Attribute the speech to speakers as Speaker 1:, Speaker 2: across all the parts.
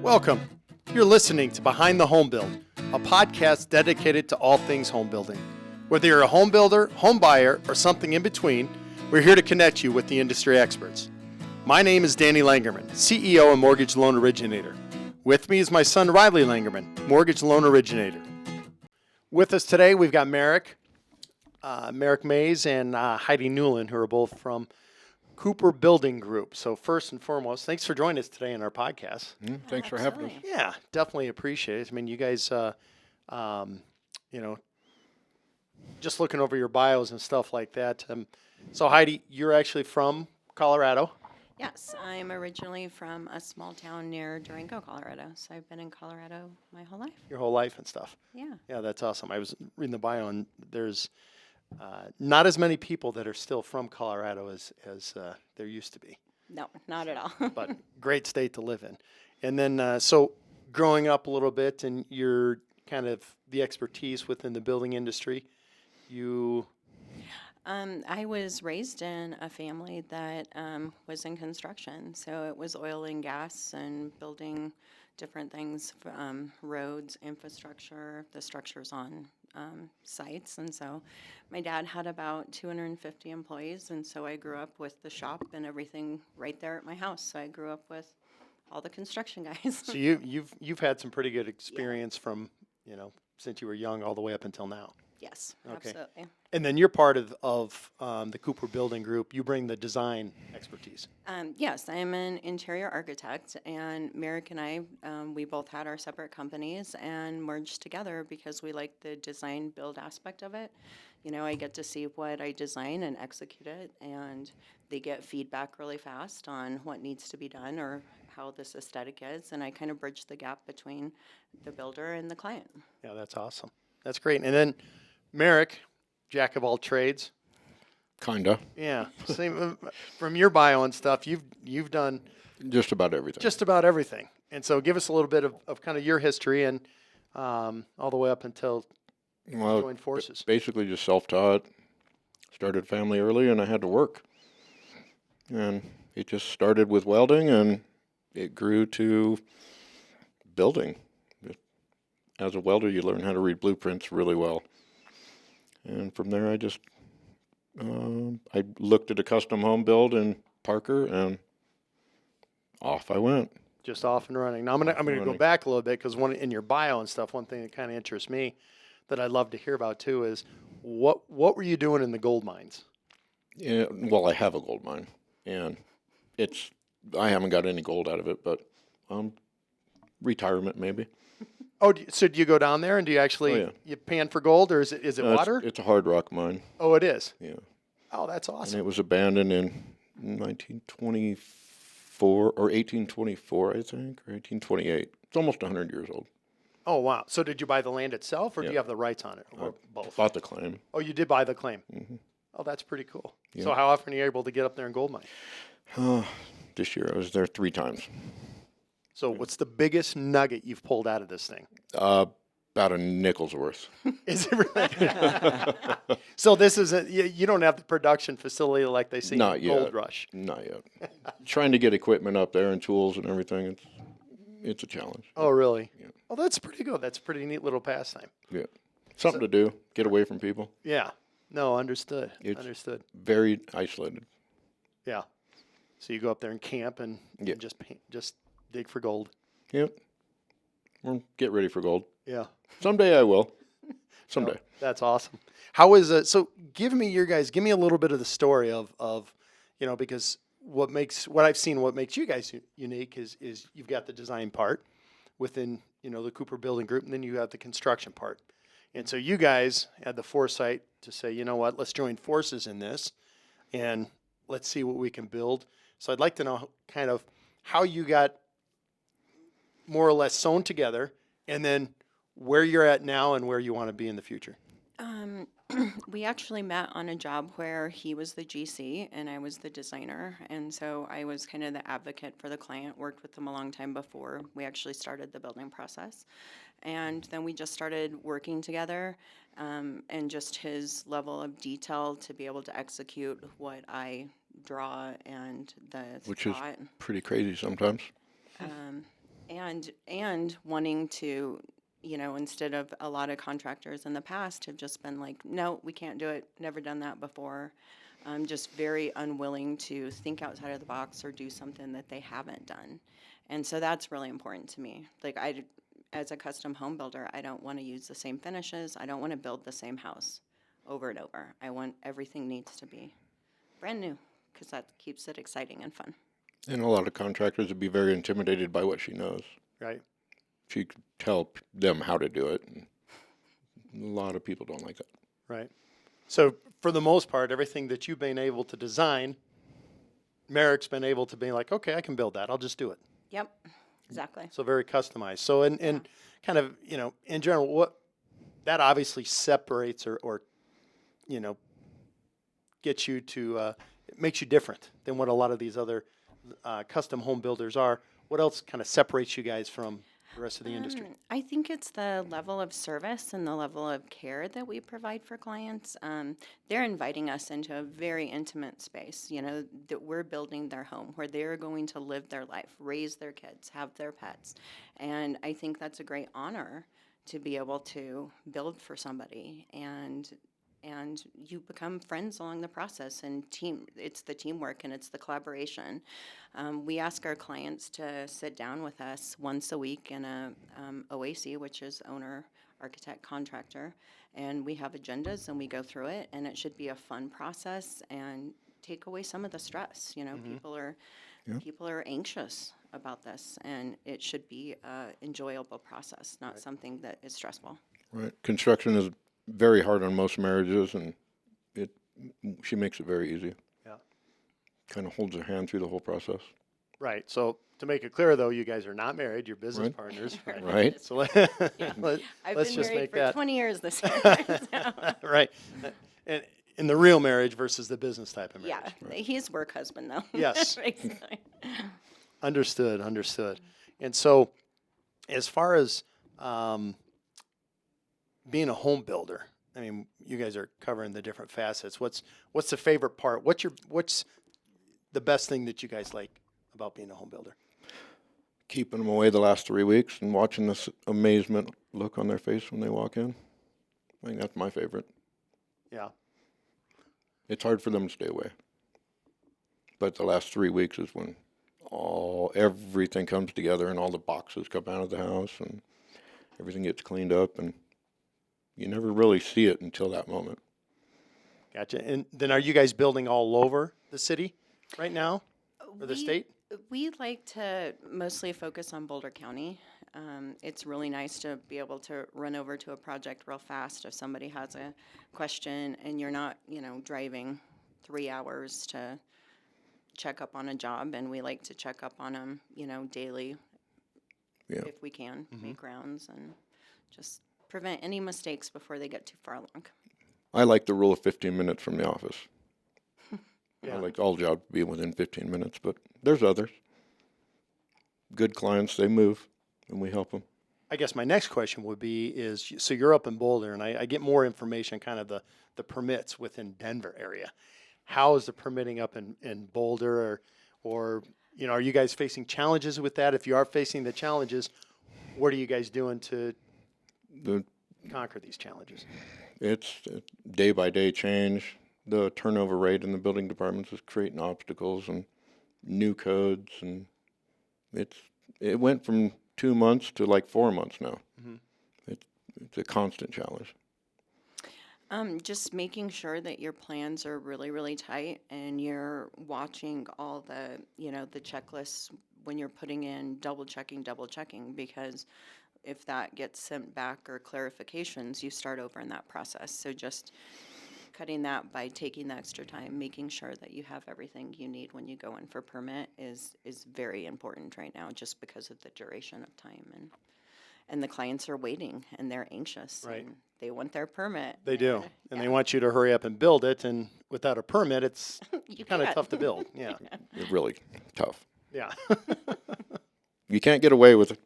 Speaker 1: Welcome. You're listening to Behind the Home Build, a podcast dedicated to all things home building. Whether you're a home builder, home buyer, or something in between, we're here to connect you with the industry experts. My name is Danny Langerman, CEO and Mortgage Loan Originator. With me is my son Riley Langerman, Mortgage Loan Originator. With us today, we've got Merrick Mays, and Heidi Newland, who are both from Cooper Building Group. So first and foremost, thanks for joining us today in our podcast.
Speaker 2: Thanks for having us.
Speaker 1: Yeah, definitely appreciate it. I mean, you guys, just looking over your bios and stuff like that. So Heidi, you're actually from Colorado.
Speaker 3: Yes, I'm originally from a small town near Durango, Colorado. So I've been in Colorado my whole life.
Speaker 1: Your whole life and stuff.
Speaker 3: Yeah.
Speaker 1: Yeah, that's awesome. I was reading the bio, and there's not as many people that are still from Colorado as there used to be.
Speaker 3: No, not at all.
Speaker 1: But great state to live in. And then, so growing up a little bit, and you're kind of the expertise within the building industry,
Speaker 3: I was raised in a family that was in construction. So it was oil and gas and building different things, roads, infrastructure, the structures on sites. And so my dad had about 250 employees. And so I grew up with the shop and everything right there at my house. So I grew up with all the construction guys.
Speaker 1: So you've had some pretty good experience from, since you were young all the way up until now.
Speaker 3: Yes,
Speaker 1: Okay.
Speaker 3: absolutely.
Speaker 1: And then you're part of the Cooper Building Group. You bring the design expertise.
Speaker 3: Yes, I'm an interior architect, and Merrick and I, we both had our separate companies and merged together because we like the design build aspect of it. I get to see what I design and execute it, and they get feedback really fast on what needs to be done or how this aesthetic is, and I kind of bridge the gap between the builder and the client.
Speaker 1: Yeah, that's awesome. That's great. And then Merrick, jack of all trades.
Speaker 2: Kinda.
Speaker 1: Yeah. Same from your bio and stuff. You've done
Speaker 2: Just about everything.
Speaker 1: just about everything. And so give us a little bit of kind of your history and all the way up until you joined forces.
Speaker 2: Basically just self-taught. Started family early, and I had to work. And it just started with welding, and it grew to building. As a welder, you learn how to read blueprints really well. And from there, I just I looked at a custom home build in Parker, and off I went.
Speaker 1: Just off and running. Now I'm gonna go back a little bit because in your bio and stuff, one thing that kind of interests me that I'd love to hear about too is what were you doing in the gold mines?
Speaker 2: Yeah, well, I have a gold mine, and I haven't got any gold out of it, but retirement maybe.
Speaker 1: Oh, so do you go down there and do you actually you pan for gold, or is it water?
Speaker 2: It's a hard rock mine.
Speaker 1: Oh, it is.
Speaker 2: Yeah.
Speaker 1: Oh, that's
Speaker 2: And
Speaker 1: awesome.
Speaker 2: it was abandoned in 1924 or 1824, I think, or 1828. It's almost 100 years old.
Speaker 1: Oh, wow. So did you buy the land itself, or do
Speaker 2: Yeah.
Speaker 1: you have the rights on it, or both?
Speaker 2: Bought the claim.
Speaker 1: Oh, you did buy the claim.
Speaker 2: Mm-hmm.
Speaker 1: Oh, that's pretty cool.
Speaker 2: Yeah.
Speaker 1: So how often are you able to get up there and gold mine?
Speaker 2: This year I was there 3 times.
Speaker 1: So what's the biggest nugget you've pulled out of this thing?
Speaker 2: About a nickel's worth.
Speaker 1: Is it really? So this isn't, you don't have the production facility like they see
Speaker 2: Not
Speaker 1: in
Speaker 2: yet.
Speaker 1: Gold Rush.
Speaker 2: Not yet. Trying to get equipment up there and tools and everything, it's a challenge.
Speaker 1: Oh, really?
Speaker 2: Yeah.
Speaker 1: Well, that's pretty good. That's a pretty neat little pastime.
Speaker 2: Yeah. Something to do. Get away from people.
Speaker 1: Yeah. No, understood.
Speaker 2: It's-
Speaker 1: Understood.
Speaker 2: Very isolated.
Speaker 1: Yeah. So you go up there and camp and just dig for gold.
Speaker 2: Yep. Or get ready for gold.
Speaker 1: Yeah.
Speaker 2: Someday I will. Someday.
Speaker 1: That's awesome. How is it? So give me a little bit of the story of because what makes you guys unique is you've got the design part within, the Cooper Building Group, and then you have the construction part. And so you guys had the foresight to say, you know what, let's join forces in this and let's see what we can build. So I'd like to know kind of how you got more or less sewn together, and then where you're at now and where you want to be in the future.
Speaker 3: We actually met on a job where he was the GC and I was the designer. And so I was kind of the advocate for the client, worked with them a long time before we actually started the building process. And then we just started working together, and just his level of detail to be able to execute what I draw and the
Speaker 2: Which is
Speaker 3: thought.
Speaker 2: pretty crazy sometimes.
Speaker 3: and wanting to, instead of a lot of contractors in the past have just been like, no, we can't do it, never done that before. Just very unwilling to think outside of the box or do something that they haven't done. And so that's really important to me. Like as a custom home builder, I don't want to use the same finishes. I don't want to build the same house over and over. I want everything needs to be brand new because that keeps it exciting and fun.
Speaker 2: And a lot of contractors would be very intimidated by what she knows.
Speaker 1: Right.
Speaker 2: She could tell them how to do it. And a lot of people don't like that.
Speaker 1: Right. So for the most part, everything that you've been able to design, Merrick's been able to be like, okay, I can build that. I'll just do it.
Speaker 3: Yep, exactly.
Speaker 1: So very customized. So and kind of, in general, what that obviously separates or gets you to it makes you different than what a lot of these other custom home builders are. What else kind of separates you guys from the rest of the industry?
Speaker 3: I think it's the level of service and the level of care that we provide for clients. They're inviting us into a very intimate space, that we're building their home where they're going to live their life, raise their kids, have their pets. And I think that's a great honor to be able to build for somebody and you become friends along the process and it's the teamwork and it's the collaboration. We ask our clients to sit down with us once a week in a OAC, which is owner architect contractor, and we have agendas and we go through it, and it should be a fun process and take away some of the stress. People are anxious about this, and it should be an enjoyable process, not something that is stressful.
Speaker 2: Right. Construction is very hard on most marriages, and she makes it very easy.
Speaker 1: Yeah.
Speaker 2: Kind of holds her hand through the whole process.
Speaker 1: Right. So to make it clear, though, you guys are not married. You're business
Speaker 2: Right.
Speaker 1: partners.
Speaker 2: Right.
Speaker 1: So let's
Speaker 3: I've
Speaker 1: let's
Speaker 3: been
Speaker 1: just
Speaker 3: married
Speaker 1: make
Speaker 3: for
Speaker 1: that
Speaker 3: 20 years this year. So.
Speaker 1: right. And in the real marriage versus the business type of
Speaker 3: Yeah,
Speaker 1: marriage.
Speaker 3: he's work husband though.
Speaker 1: Yes.
Speaker 3: Basically.
Speaker 1: Understood. And so, as far as being a home builder, I mean, you guys are covering the different facets. What's the favorite part? What's the best thing that you guys like about being a home builder?
Speaker 2: Keeping them away the last 3 weeks and watching this amazement look on their face when they walk in. I think that's my favorite.
Speaker 1: Yeah.
Speaker 2: It's hard for them to stay away. But the last 3 weeks is when everything comes together and all the boxes come out of the house and everything gets cleaned up, and you never really see it until that moment.
Speaker 1: Gotcha. And then are you guys building all over the city right now or the state?
Speaker 3: We like to mostly focus on Boulder County. It's really nice to be able to run over to a project real fast if somebody has a question and you're not, driving 3 hours to check up on a job. And we like to check up on them, daily if we can, make rounds and just prevent any mistakes before they get too far along.
Speaker 2: I like the rule of 15 minutes from the office.
Speaker 1: Yeah.
Speaker 2: I like all jobs to be within 15 minutes, but there's others. Good clients, they move, and we help them.
Speaker 1: I guess my next question would be so you're up in Boulder, and I get more information, kind of the permits within Denver area. How is the permitting up in Boulder, or are you guys facing challenges with that? If you are facing the challenges, what are you guys doing to conquer these challenges?
Speaker 2: It's a day-by-day change. The turnover rate in the building departments is creating obstacles and new codes, and it went from 2 months to like 4 months now. It's a constant challenge.
Speaker 3: Just making sure that your plans are really, really tight and you're watching all the, the checklists when you're putting in double checking, because if that gets sent back or clarifications, you start over in that process. So just cutting that by taking the extra time, making sure that you have everything you need when you go in for permit is very important right now, just because of the duration of time and the clients are waiting and they're anxious.
Speaker 1: Right.
Speaker 3: And they want their permit.
Speaker 1: They do, and they want you to hurry up and build it. And without a permit, it's
Speaker 3: You
Speaker 1: kind of
Speaker 3: can't.
Speaker 1: tough to build. Yeah,
Speaker 2: It's really tough.
Speaker 1: yeah.
Speaker 2: You can't get away with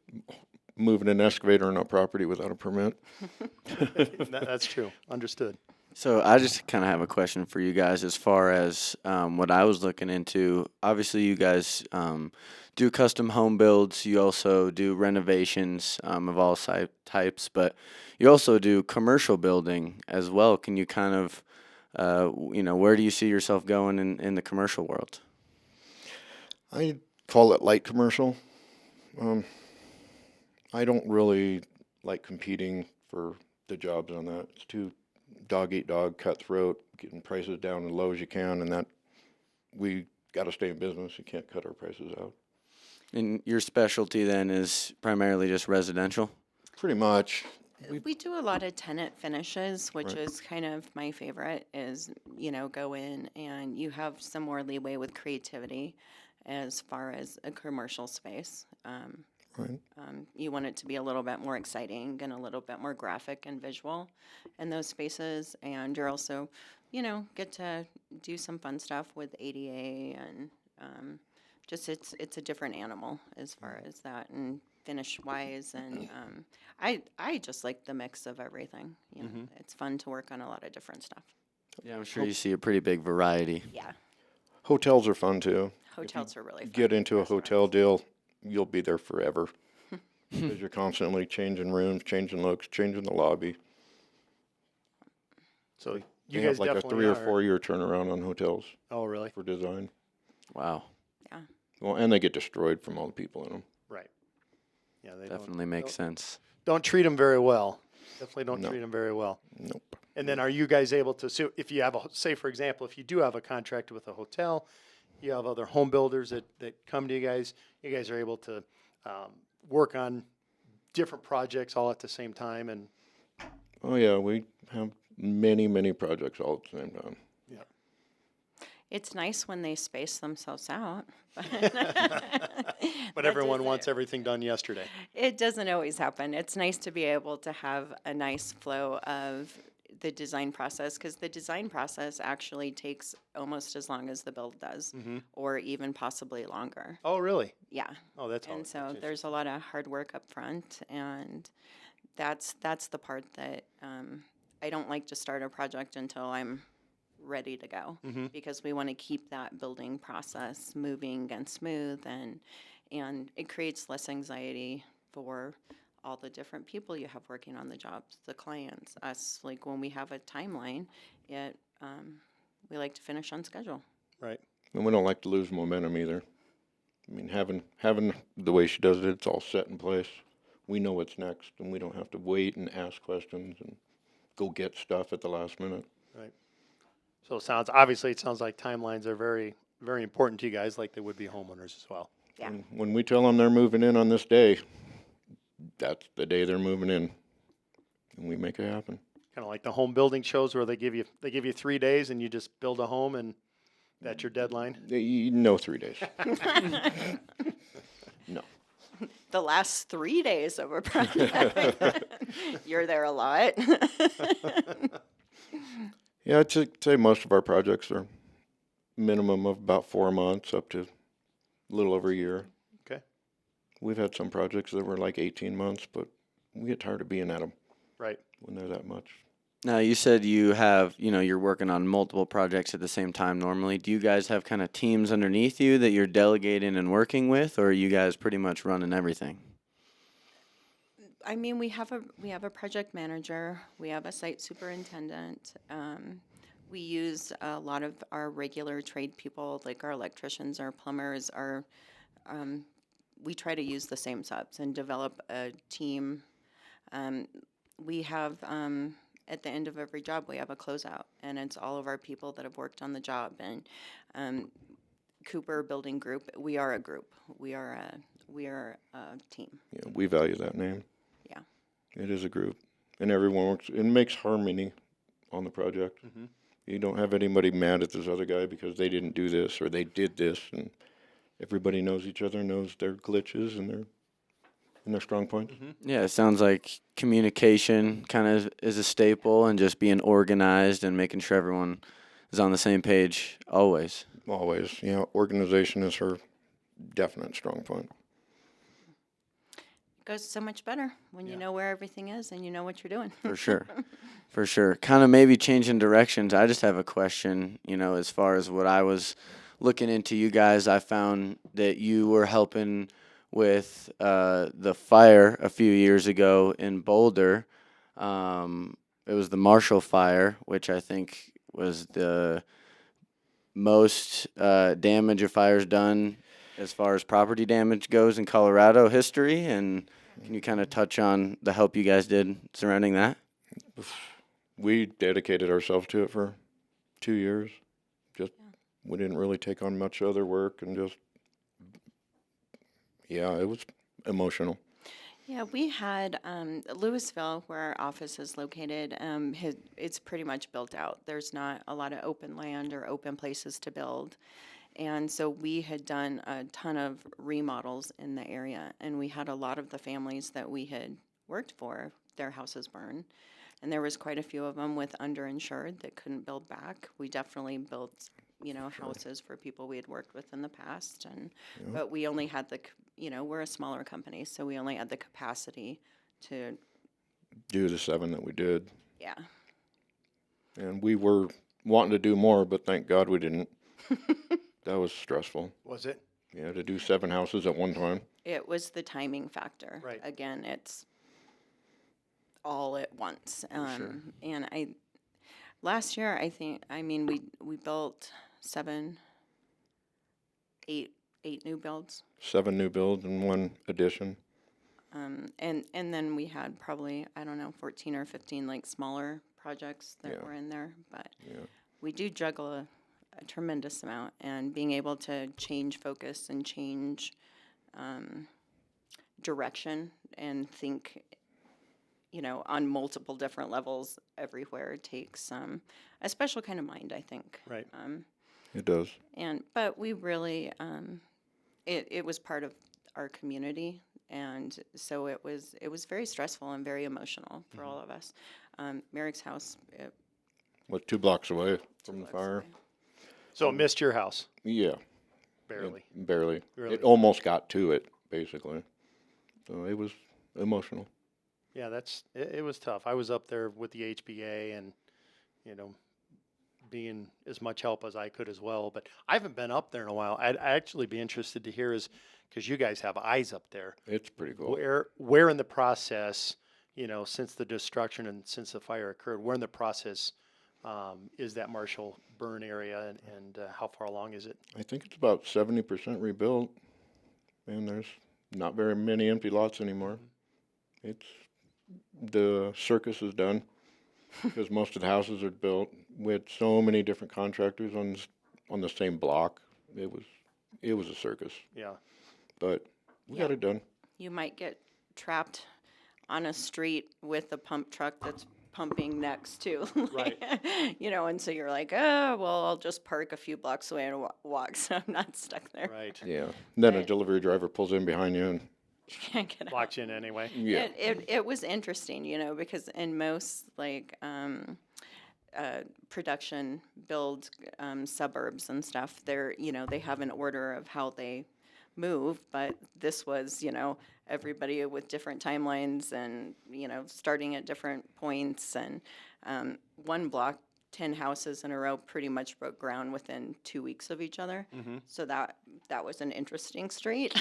Speaker 2: moving an excavator on a property without a permit.
Speaker 1: That's true. Understood.
Speaker 4: So I just kind of have a question for you guys as far as what I was looking into. Obviously, you guys do custom home builds. You also do renovations of all types, but you also do commercial building as well. Can you kind of, where do you see yourself going in the commercial world?
Speaker 2: I call it light commercial. Um, I don't really like competing for the jobs on that. It's too dog eat dog, cutthroat, getting prices down as low as you can, and that we got to stay in business. You can't cut our prices out.
Speaker 4: And your specialty then is primarily just residential?
Speaker 2: Pretty much.
Speaker 3: We do a lot of tenant finishes, which
Speaker 2: Right.
Speaker 3: is kind of my favorite, is, go in and you have some more leeway with creativity as far as a commercial space.
Speaker 2: Right.
Speaker 3: You want it to be a little bit more exciting and a little bit more graphic and visual in those spaces. And you're also, get to do some fun stuff with ADA and just it's a different animal as far as that and finish wise. And I just like the mix of everything. It's fun to work on a lot of different stuff.
Speaker 4: Yeah, I'm sure you see a pretty big variety.
Speaker 3: Yeah,
Speaker 2: Hotels are fun too.
Speaker 3: hotels are really fun.
Speaker 2: Get into a
Speaker 3: Restaurants.
Speaker 2: hotel deal, you'll be there forever because you're constantly changing rooms, changing looks, changing the lobby.
Speaker 1: So
Speaker 2: They
Speaker 1: you
Speaker 2: have
Speaker 1: guys
Speaker 2: like a
Speaker 1: definitely
Speaker 2: 3 or
Speaker 1: are.
Speaker 2: 4 year turnaround on hotels
Speaker 1: Oh, really?
Speaker 2: for design.
Speaker 4: Wow,
Speaker 3: Yeah.
Speaker 2: Well, and they get destroyed from all the people in them.
Speaker 1: Right. Yeah, they
Speaker 4: definitely makes
Speaker 1: don't,
Speaker 4: sense.
Speaker 1: don't treat them very well. Definitely don't
Speaker 2: No.
Speaker 1: treat them very well.
Speaker 2: Nope.
Speaker 1: And then are you guys able to, so if you have say for example, if you do have a contract with a hotel, you have other home builders that come to you guys are able to work on different projects all at the same time and
Speaker 2: Oh yeah, we have many, many projects all at the same time.
Speaker 1: yeah.
Speaker 3: It's nice when they space themselves out.
Speaker 1: But everyone wants everything done yesterday.
Speaker 3: It doesn't always happen. It's nice to be able to have a nice flow of the design process because the design process actually takes almost as long as the build does, or even possibly longer.
Speaker 1: Oh, really?
Speaker 3: Yeah.
Speaker 1: Oh, that's
Speaker 3: And
Speaker 1: always
Speaker 3: so there's a lot of hard work up front, and that's the part that I don't like to start a project until I'm ready to go because we want to keep that building process moving and smooth and it creates less anxiety for all the different people you have working on the jobs, the clients, us. Like when we have a timeline, we like to finish on schedule.
Speaker 1: right.
Speaker 2: And we don't like to lose momentum either. I mean, having the way she does it, it's all set in place. We know what's next, and we don't have to wait and ask questions and go get stuff at the last minute.
Speaker 1: Right. So it sounds like timelines are very, very important to you guys, like they would be homeowners as well.
Speaker 3: Yeah.
Speaker 2: And when we tell them they're moving in on this day, that's the day they're moving in, and we make it happen.
Speaker 1: Kind of like the home building shows where they give you 3 days and you just build a home and that's your deadline.
Speaker 2: No 3 days. No.
Speaker 3: The last 3 days of a project. You're there a lot.
Speaker 2: Yeah, I'd say most of our projects are minimum of about 4 months up to a little over a year.
Speaker 1: Okay.
Speaker 2: We've had some projects that were like 18 months, but we get tired of being at them
Speaker 1: Right.
Speaker 2: when they're that much.
Speaker 4: Now, you said you have, you're working on multiple projects at the same time normally. Do you guys have kind of teams underneath you that you're delegating and working with, or are you guys pretty much running everything?
Speaker 3: I mean, we have a project manager, we have a site superintendent. We use a lot of our regular trade people, like our electricians, our plumbers, we try to use the same subs and develop a team. We have, at the end of every job, we have a closeout, and it's all of our people that have worked on the job. And Cooper Building Group, we are a group. We are a team.
Speaker 2: Yeah, we value that name.
Speaker 3: Yeah.
Speaker 2: It is a group, and everyone works. It makes harmony on the project. You don't have anybody mad at this other guy because they didn't do this or they did this, and everybody knows each other, knows their glitches and their strong points.
Speaker 4: Yeah, it sounds like communication kind of is a staple and just being organized and making sure everyone is on the same page always.
Speaker 2: Always, organization is her definite strong point.
Speaker 3: goes so much better when you
Speaker 1: Yeah.
Speaker 3: know where everything is and you know what you're doing.
Speaker 4: For sure. For sure. Kind of maybe changing directions. I just have a question, as far as what I was looking into you guys, I found that you were helping with the fire a few years ago in Boulder. It was the Marshall Fire, which I think was the most damage a fire's done as far as property damage goes in Colorado history. And can you kind of touch on the help you guys did surrounding that?
Speaker 2: We dedicated ourselves to it for 2 years. Just we didn't really take on much other work, and just it was emotional.
Speaker 3: Yeah, we had Louisville, where our office is located. It's pretty much built out. There's not a lot of open land or open places to build. And so we had done a ton of remodels in the area, and we had a lot of the families that we had worked for, their houses burned. And there was quite a few of them with underinsured that couldn't build back. We definitely built, houses for people we had worked with in the past, and but we only had we're a smaller company, so we only had the capacity to,
Speaker 2: Do the 7 that we did,
Speaker 3: yeah.
Speaker 2: and we were wanting to do more, but thank God we didn't. That was stressful.
Speaker 1: Was it?
Speaker 2: Yeah, to do 7 houses at one time.
Speaker 3: It was the timing factor.
Speaker 1: Right.
Speaker 3: Again, it's all at once. And last year, we built 8 new builds.
Speaker 2: 7 new builds and 1 addition.
Speaker 3: And then we had probably, 14 or 15 like smaller projects that were in there. But we do juggle a tremendous amount, and being able to change focus and change direction and think, on multiple different levels everywhere takes a special kind of mind, I think.
Speaker 1: Right.
Speaker 2: It does.
Speaker 3: But we really, it was part of our community, and so it was very stressful and very emotional for all of us. Merrick's house,
Speaker 2: Was 2 blocks away from the
Speaker 3: looks
Speaker 2: fire.
Speaker 3: away.
Speaker 1: So it missed your house,
Speaker 2: Yeah,
Speaker 1: barely.
Speaker 2: barely.
Speaker 1: Really?
Speaker 2: It almost got to it, basically. So it was emotional.
Speaker 1: Yeah, it was tough. I was up there with the HBA and, being as much help as I could as well. But I haven't been up there in a while. I'd actually be interested to hear because you guys have eyes up there.
Speaker 2: It's pretty cool.
Speaker 1: Where in the process, since the destruction and since the fire occurred, where in the process is that Marshall burn area, and how far along is it?
Speaker 2: I think it's about 70% rebuilt, and there's not very many empty lots anymore. It's the circus is done because most of the houses are built with so many different contractors on the same block. It was a circus,
Speaker 1: Yeah.
Speaker 2: but we got it done.
Speaker 3: You might get trapped on a street with a pump truck that's pumping next to,
Speaker 1: Right.
Speaker 3: and so you're like, oh, well, I'll just park a few blocks away and walk, so I'm not stuck there.
Speaker 1: Right.
Speaker 2: Yeah. And then a
Speaker 3: Right.
Speaker 2: delivery driver pulls in behind you, and
Speaker 3: Can't get out.
Speaker 1: Locked in anyway.
Speaker 2: yeah,
Speaker 3: It was interesting, because in most production build suburbs and stuff, they have an order of how they move, but this was, everybody with different timelines and, starting at different points, and one block, 10 houses in a row pretty much broke ground within 2 weeks of each other. So that was an interesting street.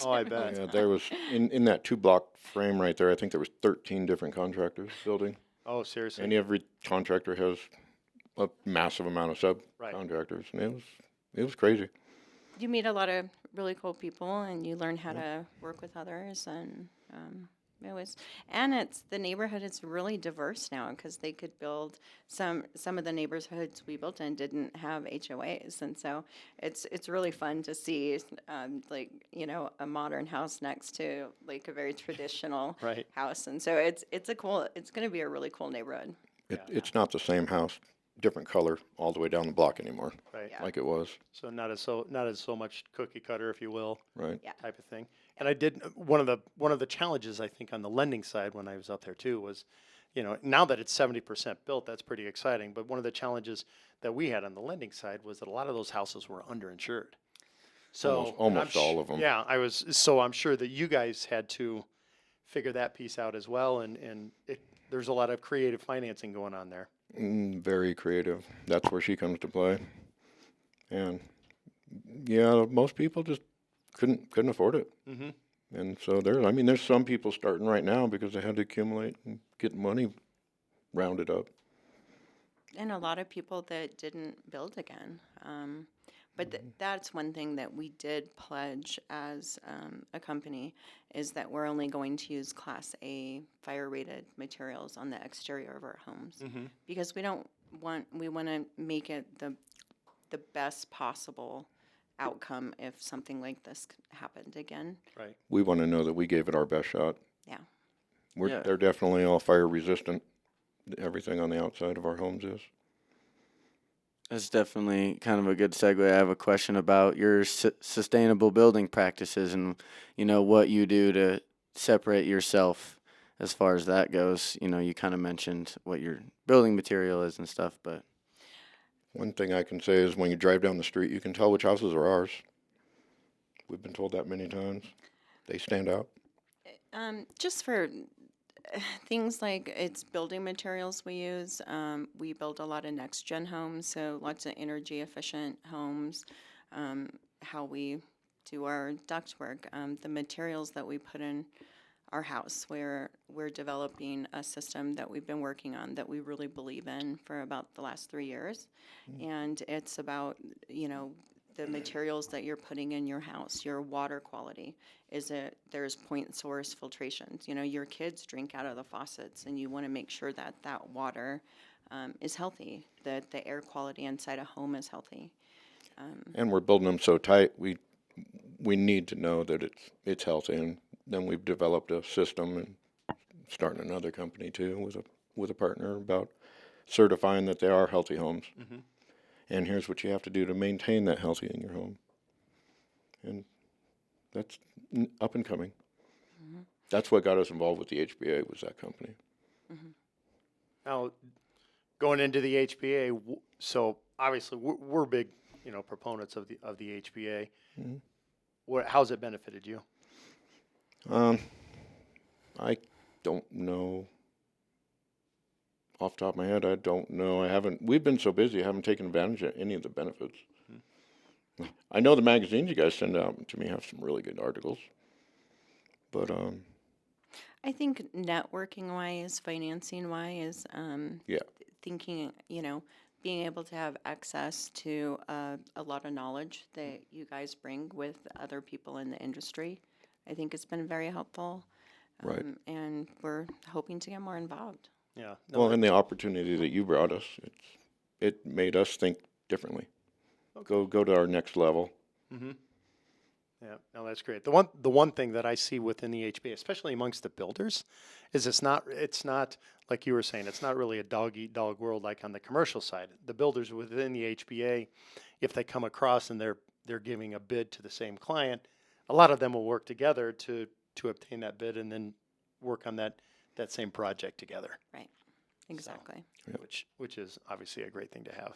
Speaker 1: Oh, I bet.
Speaker 2: yeah. There was in that 2 block frame right there. I think there was 13 different contractors building,
Speaker 1: Oh, seriously.
Speaker 2: and every contractor has a massive amount of
Speaker 1: Right.
Speaker 2: subcontractors, and it was crazy.
Speaker 3: You meet a lot of really cool people, and you learn how to work with others, and it's the neighborhood is really diverse now, because they could build some of the neighborhoods we built in didn't have HOAs, and so it's really fun to see a modern house next to like a very traditional
Speaker 1: Right.
Speaker 3: house, and so it's going to be a really cool neighborhood.
Speaker 2: It's not the same house, different color all the way down the block anymore,
Speaker 1: Right.
Speaker 3: Yeah.
Speaker 2: like it was,
Speaker 1: So not as so much cookie cutter, if you will,
Speaker 2: right?
Speaker 3: Yeah.
Speaker 1: type of thing. And I did one of the challenges I think on the lending side when I was up there too was, now that it's 70% built, that's pretty exciting. But one of the challenges that we had on the lending side was that a lot of those houses were underinsured. So
Speaker 2: Almost
Speaker 1: I'm
Speaker 2: all of 'em.
Speaker 1: Yeah, I'm sure that you guys had to figure that piece out as well. And there's a lot of creative financing going on there.
Speaker 2: Very creative. That's where she comes to play. And yeah, most people just couldn't afford it.
Speaker 1: Mm-hmm.
Speaker 2: And so there's some people starting right now because they had to accumulate and get money rounded up.
Speaker 3: And a lot of people that didn't build again. But that's one thing that we did pledge as a company is that we're only going to use Class A fire rated materials on the exterior of our homes
Speaker 1: Mm-hmm.
Speaker 3: because we want to make it the best possible outcome if something like this happened again.
Speaker 1: Right.
Speaker 2: We want to know that we gave it our best shot.
Speaker 3: Yeah.
Speaker 4: Yeah.
Speaker 2: They're definitely all fire resistant. Everything on the outside of our homes is.
Speaker 4: That's definitely kind of a good segue. I have a question about your sustainable building practices and, what you do to separate yourself as far as that goes. You kind of mentioned what your building material is and stuff, but
Speaker 2: One thing I can say is when you drive down the street, you can tell which houses are ours. We've been told that many times. They stand out.
Speaker 3: Just for things like it's building materials we use. We build a lot of Nex Gen Homes, so lots of energy efficient homes. How we do our ductwork, the materials that we put in our house, where we're developing a system that we've been working on that we really believe in for about the last 3 years. And it's about, the materials that you're putting in your house, your water quality. There's point source filtrations. Your kids drink out of the faucets, and you want to make sure that that water is healthy, that the air quality inside a home is healthy.
Speaker 2: And we're building them so tight, we need to know that it's healthy. And then we've developed a system and starting another company too with a partner about certifying that they are healthy homes.
Speaker 1: Mm-hmm.
Speaker 2: And here's what you have to do to maintain that healthy in your home. And that's up and coming.
Speaker 3: Mm-hmm.
Speaker 2: That's what got us involved with the HBA was that company.
Speaker 3: Mm-hmm.
Speaker 1: Now, going into the HBA, so obviously we're big, proponents of the HBA.
Speaker 2: Mm-hmm.
Speaker 1: How's it benefited you?
Speaker 2: I don't know. Off the top of my head, I don't know. We've been so busy, I haven't taken advantage of any of the benefits. I know the magazines you guys send out to me have some really good articles. But,
Speaker 3: I think networking wise, financing wise,
Speaker 2: yeah.
Speaker 3: thinking, being able to have access to a lot of knowledge that you guys bring with other people in the industry, I think it's been very helpful.
Speaker 2: Right.
Speaker 3: And we're hoping to get more involved.
Speaker 1: Yeah.
Speaker 2: Well, and the opportunity that you brought us, it made us think differently.
Speaker 1: Okay.
Speaker 2: Go to our next level.
Speaker 1: Mm-hmm. Yeah, no, that's great. The one thing that I see within the HBA, especially amongst the builders, is it's not like you were saying, it's not really a dog eat dog world like on the commercial side. The builders within the HBA, if they come across and they're giving a bid to the same client, a lot of them will work together to obtain that bid and then work on that same project together.
Speaker 3: Right. Exactly.
Speaker 2: Yeah.
Speaker 1: Which is obviously a great thing to have.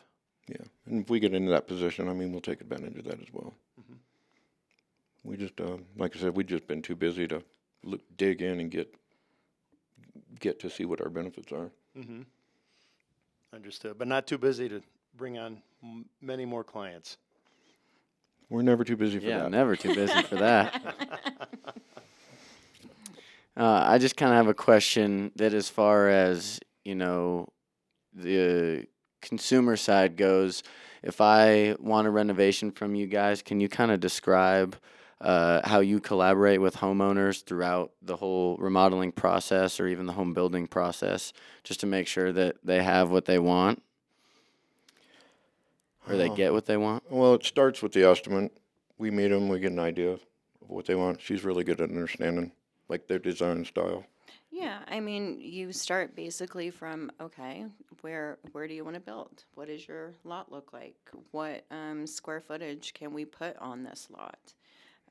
Speaker 2: Yeah. And if we get into that position, we'll take advantage of that as well.
Speaker 1: Mm-hmm.
Speaker 2: We just, like I said, we've just been too busy to dig in and get to see what our benefits are.
Speaker 1: Mm-hmm. Understood, but not too busy to bring on many more clients.
Speaker 2: We're never too busy for
Speaker 4: yeah,
Speaker 2: that.
Speaker 4: never too busy for that. I just kind of have a question that as far as, the consumer side goes, if I want a renovation from you guys, can you kind of describe how you collaborate with homeowners throughout the whole remodeling process or even the home building process just to make sure that they have what they want or they get what they want?
Speaker 2: Well, it starts with the estimate. We meet them, we get an idea of what they want. She's really good at understanding, like, their design style.
Speaker 3: Yeah, you start basically from, okay, where do you want to build? What does your lot look like? What square footage can we put on this lot?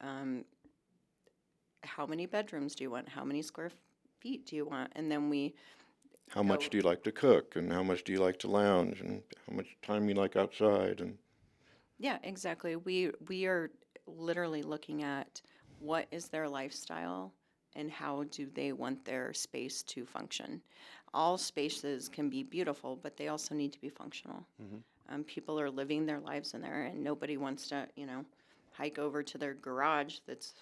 Speaker 3: How many bedrooms do you want? How many square feet do you want? And then
Speaker 2: How much do you like to cook, and how much do you like to lounge, and how much time you like outside, and
Speaker 3: yeah, exactly. We are literally looking at what is their lifestyle and how do they want their space to function. All spaces can be beautiful, but they also need to be functional. People are living their lives in there, and nobody wants to, hike over to their garage that's,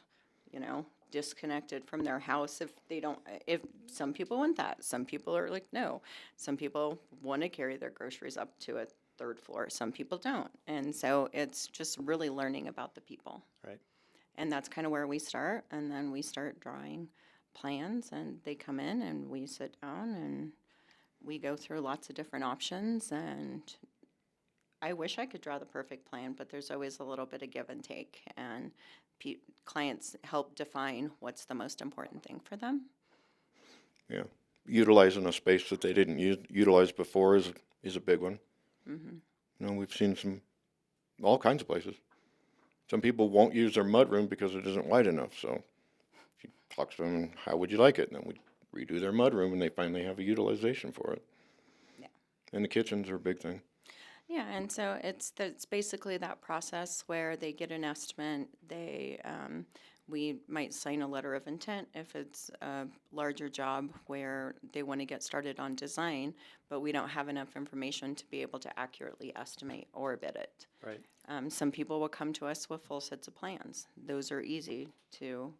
Speaker 3: disconnected from their house if some people want that. Some people are like, no. Some people want to carry their groceries up to a third floor. Some people don't. And so it's just really learning about the people.
Speaker 1: Right.
Speaker 3: And that's kind of where we start. And then we start drawing plans, and they come in and we sit down and we go through lots of different options. And I wish I could draw the perfect plan, but there's always a little bit of give and take. And clients help define what's the most important thing for them.
Speaker 2: Yeah. Utilizing a space that they didn't utilize before is a big one. We've seen all kinds of places. Some people won't use their mudroom because it isn't wide enough. So if you talk to them, how would you like it? And then we redo their mudroom, and they finally have a utilization for it.
Speaker 3: Yeah.
Speaker 2: And the kitchens are a big thing.
Speaker 3: Yeah, and so it's basically that process where they get an estimate. We might sign a letter of intent if it's a larger job where they want to get started on design, but we don't have enough information to be able to accurately estimate or bid it.
Speaker 1: Right.
Speaker 3: Some people will come to us with full sets of plans. Those are easy to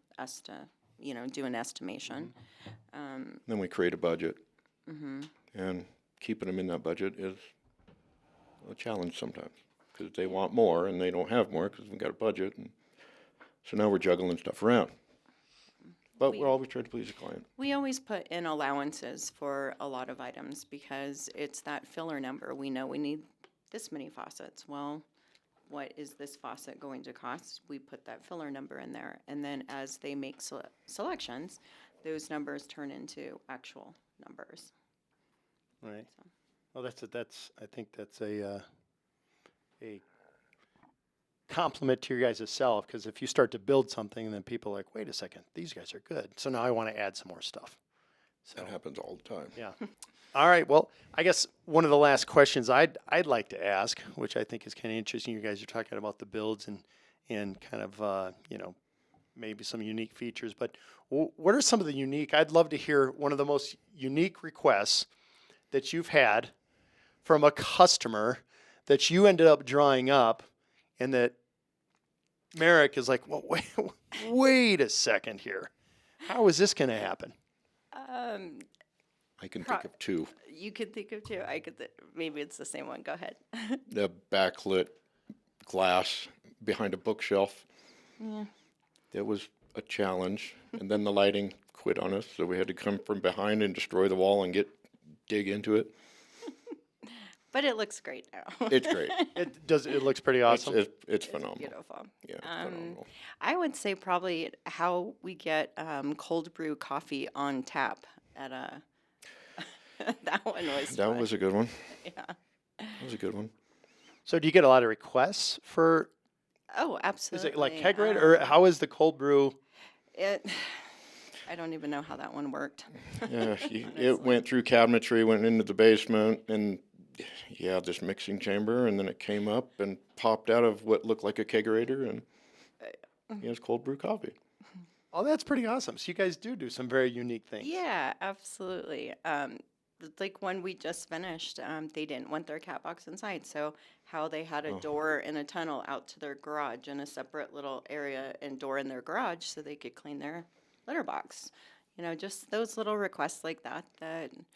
Speaker 3: do an estimation.
Speaker 2: Then we create a budget. And keeping them in that budget is a challenge sometimes because they want more and they don't have more because we've got a budget. And so now we're juggling stuff around. But we're always trying to please the client.
Speaker 3: We always put in allowances for a lot of items because it's that filler number. We know we need this many faucets. Well, what is this faucet going to cost? We put that filler number in there. And then as they make selections, those numbers turn into actual numbers.
Speaker 1: Right. Well, I think that's a compliment to your guys' self, because if you start to build something and then people are like, wait a second, these guys are good. So now I want to add some more stuff. So
Speaker 2: That happens all the time.
Speaker 1: yeah. All right. Well, I guess one of the last questions I'd like to ask, which I think is kind of interesting, you guys are talking about the builds and kind of maybe some unique features, but what are some of the unique? I'd love to hear one of the most unique requests that you've had from a customer that you ended up drawing up, and that Merrick is like, well, wait a second here. How is this going to happen?
Speaker 2: I can think of two.
Speaker 3: You could think of two. Maybe it's the same one. Go ahead.
Speaker 2: The backlit glass behind a bookshelf.
Speaker 3: Yeah.
Speaker 2: That was a challenge. And then the lighting quit on us, so we had to come from behind and destroy the wall and dig into it.
Speaker 3: But it looks great now.
Speaker 2: It's great.
Speaker 1: It looks pretty awesome.
Speaker 2: It's phenomenal.
Speaker 3: Beautiful.
Speaker 2: Yeah, it's phenomenal.
Speaker 3: I would say probably how we get cold brew coffee on tap at a. That one was.
Speaker 2: That
Speaker 3: fun.
Speaker 2: was a good one.
Speaker 3: Yeah.
Speaker 2: That was a good one.
Speaker 1: So do you get a lot of requests for,
Speaker 3: Oh,
Speaker 1: is
Speaker 3: absolutely.
Speaker 1: it like kegerator, or how is the cold brew?
Speaker 3: I don't even know how that one worked.
Speaker 2: Yeah, it went through cabinetry, went into the basement, and this mixing chamber, and then it came up and popped out of what looked like a kegerator, and it's cold brew coffee.
Speaker 1: Oh, that's pretty awesome. So you guys do some very unique things.
Speaker 3: Yeah, absolutely. Like when we just finished, they didn't want their cat box inside, so how they had a door and a tunnel out to their garage and a separate little area and door in their garage so they could clean their litter box. Just those little requests like that.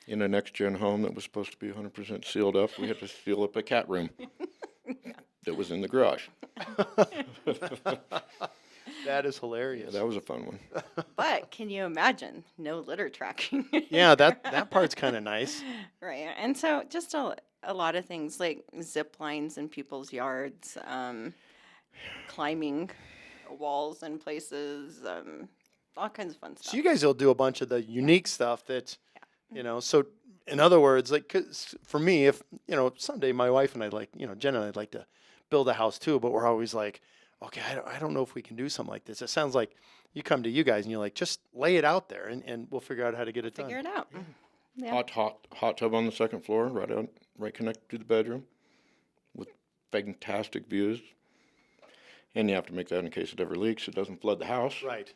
Speaker 2: In a Nex Gen home that was supposed to be 100% sealed up, we had to seal up a cat room that was in the garage.
Speaker 1: That is hilarious.
Speaker 2: That was a fun one.
Speaker 3: But can you imagine no litter tracking?
Speaker 1: Yeah, that part's kind of nice.
Speaker 3: Right. And so just a lot of things like zip lines in people's yards, climbing walls in places, all kinds of fun stuff.
Speaker 1: So you guys will do a bunch of the unique stuff that, so in other words, like 'cause for me, if, someday my wife and I Jen and I'd like to build a house too, but we're always like, okay, I don't know if we can do something like this. It sounds like you come to you guys and you're like, just lay it out there and we'll figure out how to get it done.
Speaker 3: Figure it out. Yeah.
Speaker 2: Hot tub on the second floor, right connected to the bedroom, with fantastic views. And you have to make that in case it ever leaks, it doesn't flood the house.
Speaker 1: Right.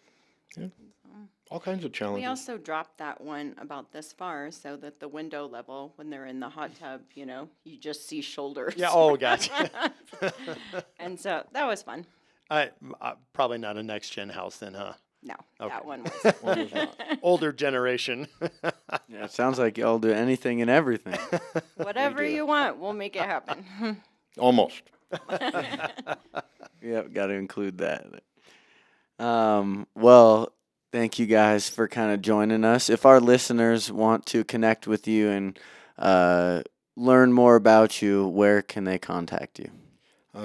Speaker 2: All kinds of
Speaker 3: We
Speaker 2: challenges.
Speaker 3: also dropped that one about this far so that the window level, when they're in the hot tub, you just see shoulders.
Speaker 1: Yeah. Oh, gotcha.
Speaker 3: And so that was fun.
Speaker 1: Probably not a next gen house then, huh?
Speaker 3: No,
Speaker 1: Okay.
Speaker 3: that one was.
Speaker 2: One was not.
Speaker 1: Older generation.
Speaker 4: Yeah, it sounds like y'all do anything and everything.
Speaker 3: Whatever you want, we'll make it happen.
Speaker 2: Almost.
Speaker 4: Yep, got to include that. Well, thank you guys for kind of joining us. If our listeners want to connect with you and learn more about you, where can they contact you?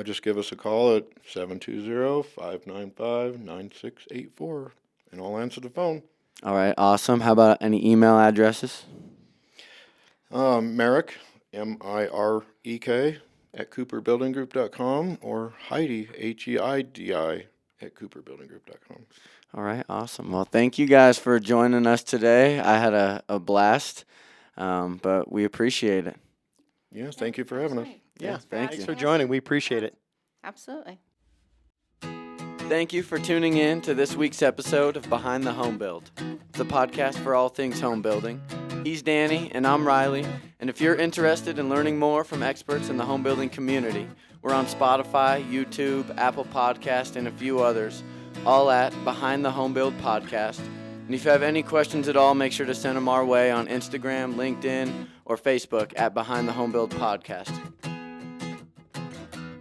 Speaker 2: Just give us a call at 720-595-9684, and I'll answer the phone.
Speaker 4: All right, awesome. How about any email addresses?
Speaker 2: Merrick, Mirek, at cooperbuildinggroup.com, or Heidi, Heidi, at cooperbuildinggroup.com.
Speaker 4: All right, awesome. Well, thank you guys for joining us today. I had a blast, but we appreciate it.
Speaker 2: Yes, thank you for having us.
Speaker 3: Right.
Speaker 1: Yeah.
Speaker 4: thank
Speaker 1: Thanks
Speaker 4: you.
Speaker 1: for joining. We appreciate it.
Speaker 3: Absolutely.
Speaker 4: Thank you for tuning in to this week's episode of Behind the Home Build, the podcast for all things home building. He's Danny, and I'm Riley, and if you're interested in learning more from experts in the home building community, we're on Spotify, YouTube, Apple Podcast, and a few others, all at Behind the Home Build Podcast. And if you have any questions at all, make sure to send them our way on Instagram, LinkedIn, or Facebook at Behind the Home Build Podcast.